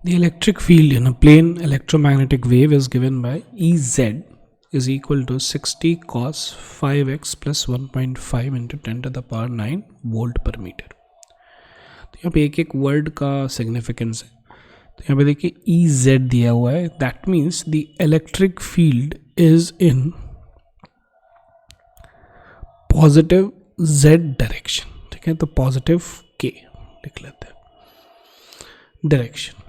The electric field in a plain electromagnetic wave is given by Ez is equal to 60 cos 5x plus 1.5 into 10 to the power 9 volt पर metre. तो यहाँ पे एक एक word का significance है। तो यहाँ पे देखिए Ez दिया हुआ है, that means the electric field is in positive z direction. ठीक है, तो पॉजिटिव k लिख लेते हैं डायरेक्शन में।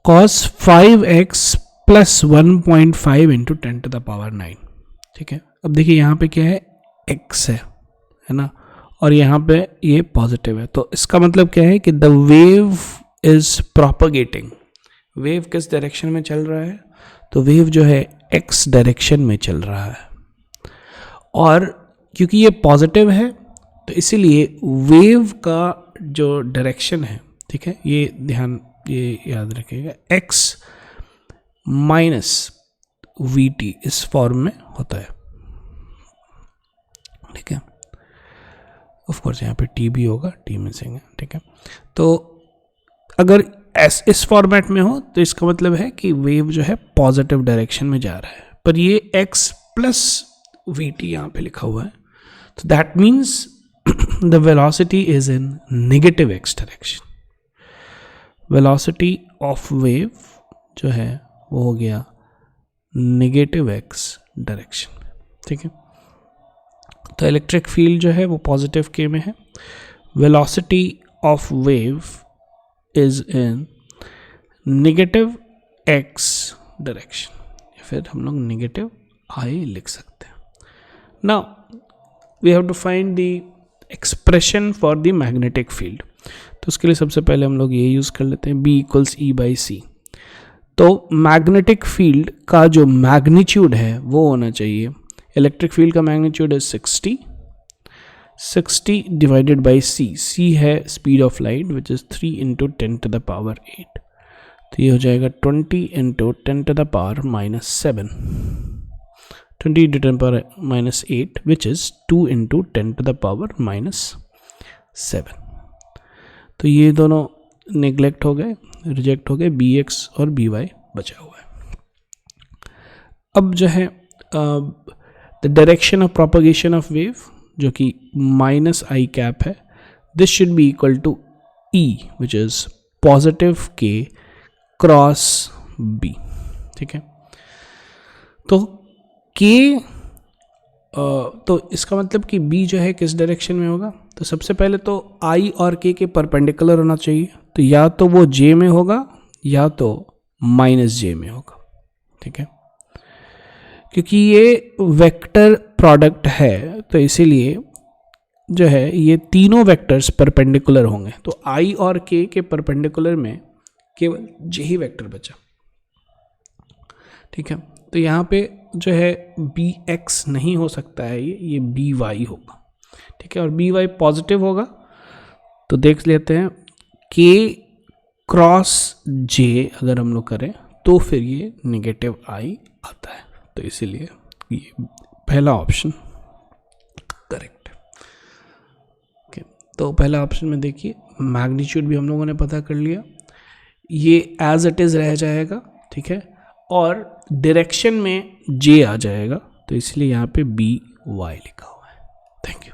cos 5x plus 1.5 into 10 to the power 9। ठीक है, अब देखिए यहाँ पे क्या है, x है ना, और यहाँ पे ये पॉजिटिव है, तो इसका मतलब क्या है कि the wave is propagating. Wave किस डायरेक्शन में चल रहा है, तो वेव जो है x डायरेक्शन में चल रहा है, और क्योंकि ये पॉजिटिव है तो इसीलिए वेव का जो डायरेक्शन है, ठीक है, ये याद रखिएगा, x माइनस वी टी इस फॉर्म में होता है। ठीक है, ऑफ कोर्स यहाँ पे टी भी होगा, टी मिसिंग है। ठीक है, तो अगर इस फॉर्मेट में हो तो इसका मतलब है कि वेव जो है पॉजिटिव डायरेक्शन में जा रहा है, पर ये x प्लस वी टी यहाँ पे लिखा हुआ है, तो that means the velocity is in negative x direction. Velocity of wave जो है वो हो गया नेगेटिव x डायरेक्शन में। ठीक है, तो इलेक्ट्रिक फील्ड जो है वो पॉजिटिव k में है, velocity of wave is in negative x direction, या फिर हम लोग नेगेटिव I लिख सकते हैं। Now we have to find the expression for the magnetic field. तो उसके लिए सबसे पहले हम लोग ये यूज़ कर लेते हैं, B इक्वल्स E बाई सी। तो मैग्नेटिक फील्ड का जो मैग्नीट्यूड है वो होना चाहिए, इलेक्ट्रिक फील्ड का मैग्नीट्यूड है 60 डिवाइडेड बाई सी। सी है speed of light which is 3 into 10 to the power 8, तो ये हो जाएगा 20 into 10 to the power minus 7, 20 into 10 power minus 8 which is 2 into 10 to the power minus 7। तो ये दोनों नेग्लेक्ट हो गए, रिजेक्ट हो गए, bx और by बचा हुआ है। अब जो है the direction of propagation of wave जो कि माइनस आई कैप है, this should be equal to E which is positive k cross b। ठीक है, तो k तो इसका मतलब कि b जो है किस डायरेक्शन में होगा, तो सबसे पहले तो I और k के परपेंडिकुलर होना चाहिए, तो या तो वो j में होगा या तो माइनस j में होगा। ठीक है, क्योंकि ये वेक्टर प्रोडक्ट है तो इसीलिए जो है ये तीनों वेक्टर्स परपेंडिकुलर होंगे, तो I और k के परपेंडिकुलर में केवल j ही वेक्टर बचा। ठीक है, तो यहाँ पे जो है bx नहीं हो सकता है, ये by होगा। ठीक है, और by पॉजिटिव होगा, तो देख लेते हैं k क्रॉस j अगर हम लोग करें तो फिर ये नेगेटिव I आता है, तो इसीलिए ये पहला ऑप्शन करेक्ट है। ओके, तो पहला ऑप्शन में देखिए मैग्नीट्यूड भी हम लोगों ने पता कर लिया, ये एज इट इज़ रह जाएगा। ठीक है, और डायरेक्शन में j आ जाएगा, तो इसलिए यहाँ पे by लिखा हुआ है। Thank you.